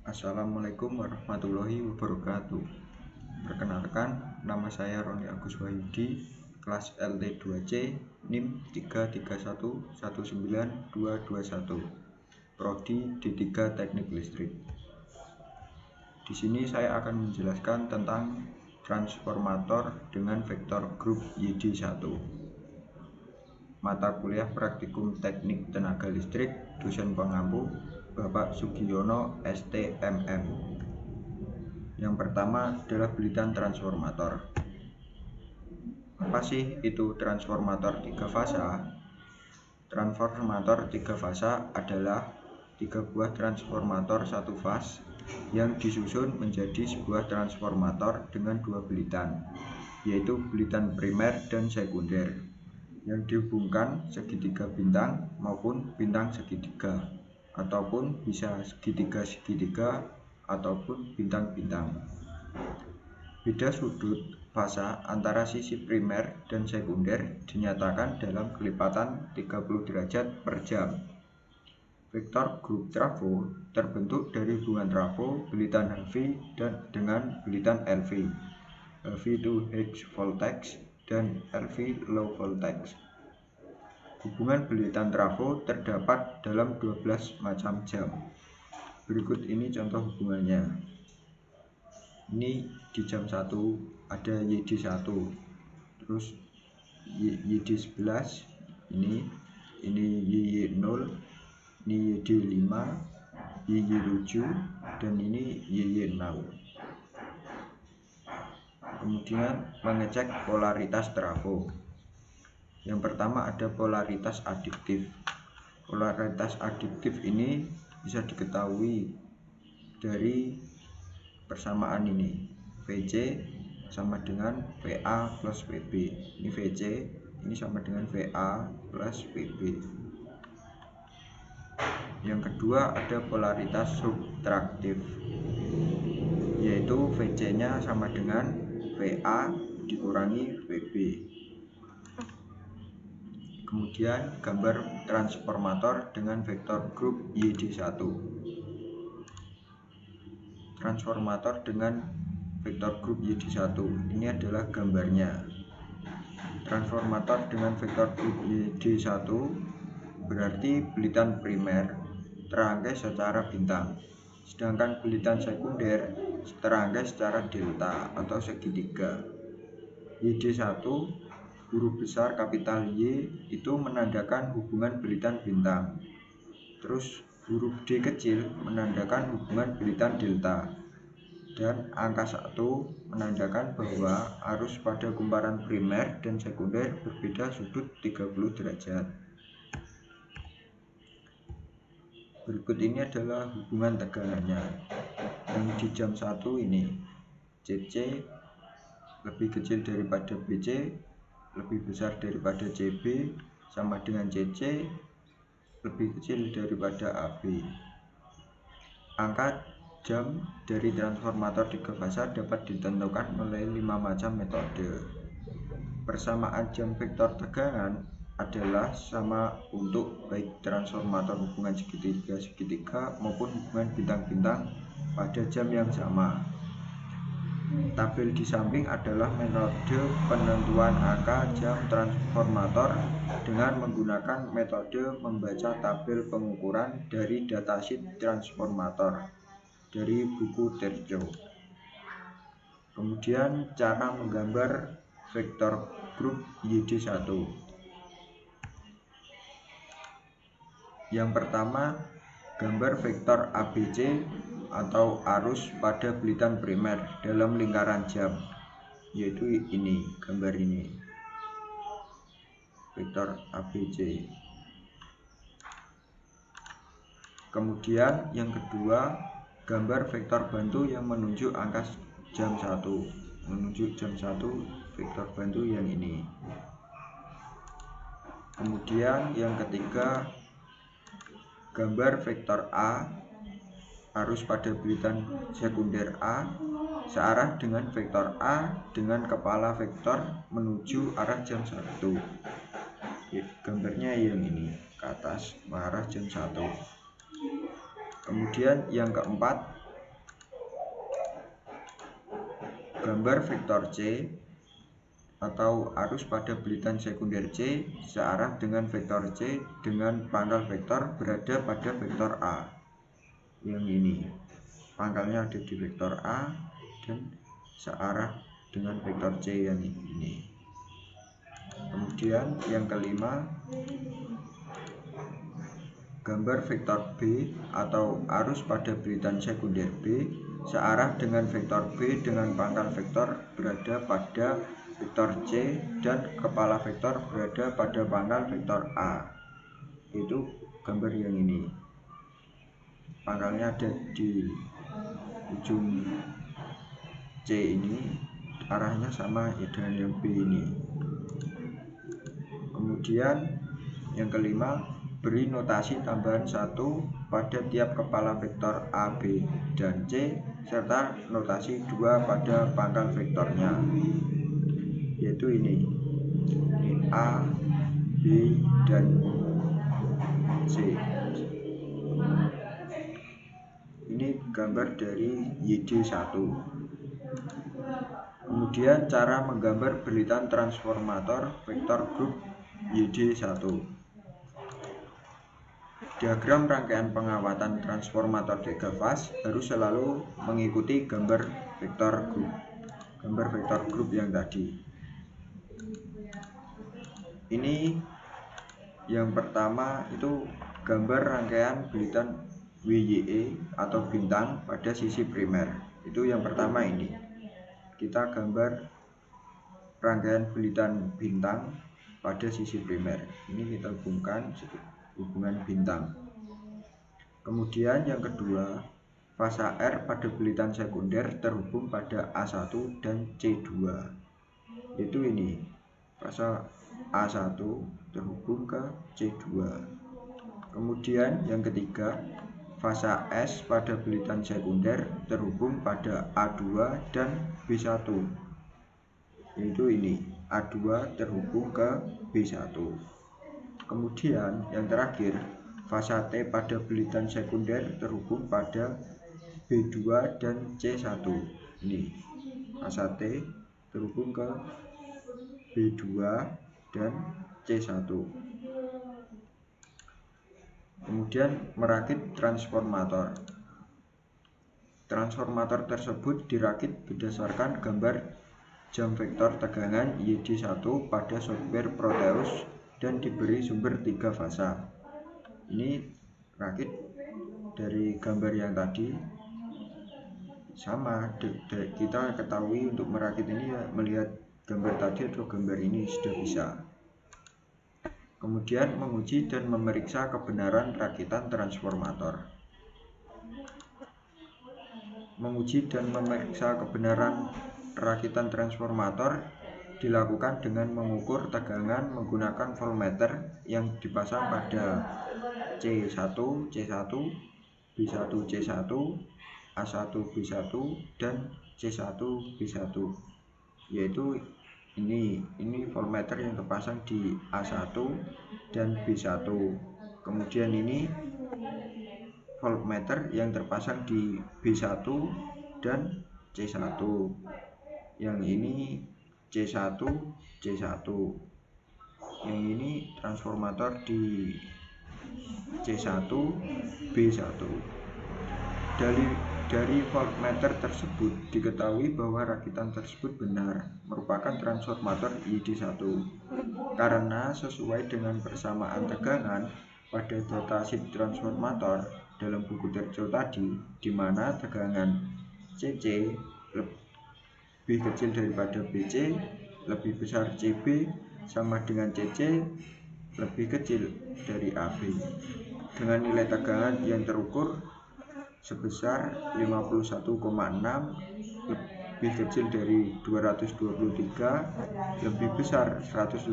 Assalamualaikum warahmatullahi wabarakatuh. Perkenalkan, nama saya Roni Agus Wahyudi, kelas LT2C, NIM 331192221, Prodi D3 Teknik Listrik. Di sini saya akan menjelaskan tentang transformator dengan vektor grup YD1. Mata kuliah praktikum teknik tenaga listrik, dosen pengampu Bapak Sugiono STMM. Yang pertama adalah bilitan transformator. Apa sih itu transformator 3 fasa? Transformator 3 fasa adalah 3 buah transformator 1 fase yang disusun menjadi sebuah transformator dengan 2 bilitan, yaitu bilitan primer dan sekunder, yang dihubungkan segitiga bintang maupun bintang segitiga, ataupun bisa segitiga-segitiga ataupun bintang-bintang. Beda sudut fasa antara sisi primer dan sekunder dinyatakan dalam kelipatan 30 derajat per jam. Vektor grup trafo terbentuk dari hubungan trafo bilitan HV dengan bilitan LV. HV itu high voltage dan LV low voltage. Hubungan bilitan trafo terdapat dalam 12 macam jam. Berikut ini contoh hubungannya. Ini di jam 1 ada YD1, terus YD11, ini YY0, ini YD5, YY7, dan ini YY0. Kemudian mengecek polaritas trafo. Yang pertama ada polaritas adiktif. Polaritas adiktif ini bisa diketahui dari persamaan ini. VC sama dengan VA plus VB. Ini VC, ini sama dengan VA plus VB. Yang kedua ada polaritas subtraktif, yaitu VC-nya sama dengan VA dikurangi VB. Kemudian gambar transformator dengan vektor grup YD1. Transformator dengan vektor grup YD1, ini adalah gambarnya. Transformator dengan vektor grup YD1 berarti bilitan primer terangkai secara bintang, sedangkan bilitan sekunder terangkai secara delta atau segitiga. YD1 huruf besar kapital Y itu menandakan hubungan bilitan bintang, terus huruf D kecil menandakan hubungan bilitan delta, dan angka 1 menandakan bahwa arus pada kumparan primer dan sekunder berbeda sudut 30 derajat. Berikut ini adalah hubungan tegangannya. Yang di jam 1 ini CC lebih kecil daripada BC, lebih besar daripada CB, sama dengan CC, lebih kecil daripada AB. Angka jam dari transformator 3 fasa dapat ditentukan oleh 5 macam metode. Persamaan jam vektor tegangan adalah sama untuk baik transformator hubungan segitiga-segitiga maupun hubungan bintang-bintang pada jam yang sama. Tabel di samping adalah metode penentuan angka jam transformator dengan menggunakan metode membaca tabel pengukuran dari datasheet transformator dari buku Terjo. Kemudian cara menggambar vektor grup YD1. Yang pertama, gambar vektor ABC atau arus pada bilitan primer dalam lingkaran jam, yaitu ini, gambar ini, vektor ABC. Kemudian yang kedua, gambar vektor bantu yang menunjuk angka jam 1, menunjuk jam 1, vektor bantu yang ini. Kemudian yang ketiga, gambar vektor A, arus pada bilitan sekunder A searah dengan vektor A dengan kepala vektor menuju arah jam 1. Gambarnya yang ini, ke atas mengarah jam 1. Kemudian yang keempat, gambar vektor C atau arus pada belitan sekunder C searah dengan vektor C dengan pangkal vektor berada pada vektor A. Yang ini pangkalnya ada di vektor A dan searah dengan vektor C yang ini. Kemudian yang kelima, gambar vektor B atau arus pada belitan sekunder B searah dengan vektor B dengan pangkal vektor berada pada vektor C dan kepala vektor berada pada pangkal vektor A. Itu gambar yang ini. Pangkalnya ada di ujung C ini, arahnya sama dengan yang B ini. Kemudian yang kelima, beri notasi tambahan 1 pada tiap kepala vektor A, B, dan C serta notasi 2 pada pangkal vektornya, yaitu ini A, B, dan C. Ini gambar dari YD1. Kemudian cara menggambar belitan transformator vektor grup YD1. Diagram rangkaian pengawatan transformator 3 fase harus selalu mengikuti gambar vektor grup yang tadi. Ini yang pertama itu gambar rangkaian belitan WYE atau bintang pada sisi primer. Itu yang pertama ini. Kita gambar rangkaian belitan bintang pada sisi primer. Ini kita hubungkan hubungan bintang. Kemudian yang kedua, fasa R pada belitan sekunder terhubung pada A1 dan C2. Itu ini, fasa A1 terhubung ke C2. Kemudian yang ketiga, fasa S pada belitan sekunder terhubung pada A2 dan B1. Itu ini, A2 terhubung ke B1. Kemudian yang terakhir, fasa T pada belitan sekunder terhubung pada B2 dan C1. Ini fasa T terhubung ke B2 dan C1. Kemudian merakit transformator. Transformator tersebut dirakit berdasarkan gambar jam vektor tegangan YD1 pada software Proteus dan diberi sumber 3 fasa. Ini rakit dari gambar yang tadi sama. Kita ketahui untuk merakit ini ya, melihat gambar tadi atau gambar ini sudah bisa. Kemudian menguji dan memeriksa kebenaran rakitan transformator. Menguji dan memeriksa kebenaran rakitan transformator dilakukan dengan mengukur tegangan menggunakan voltmeter yang dipasang pada C1, C1, B1, C1, A1, B1, dan C1, B1, yaitu ini voltmeter yang terpasang di A1 dan B1. Kemudian ini voltmeter yang terpasang di B1 dan C1. Yang ini C1, C1. Yang ini transformator di C1, B1. Dari voltmeter tersebut diketahui bahwa rakitan tersebut benar merupakan transformator YD1 karena sesuai dengan persamaan tegangan pada datasheet transformator dalam buku Terjo tadi, di mana tegangan CC lebih kecil daripada BC, lebih besar CB, sama dengan CC lebih kecil dari AB, dengan nilai tegangan yang terukur sebesar 51,6 lebih kecil dari 223, lebih besar 184,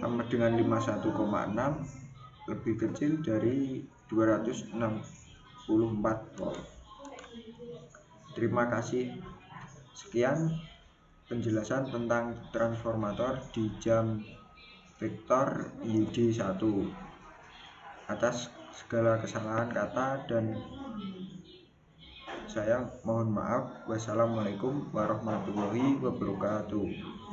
sama dengan 51,6 lebih kecil dari 264 volt. Terima kasih. Sekian penjelasan tentang transformator di jam vektor YD1. Atas segala kesalahan kata dan Saya mohon maaf. Wassalamualaikum warahmatullahi wabarakatuh.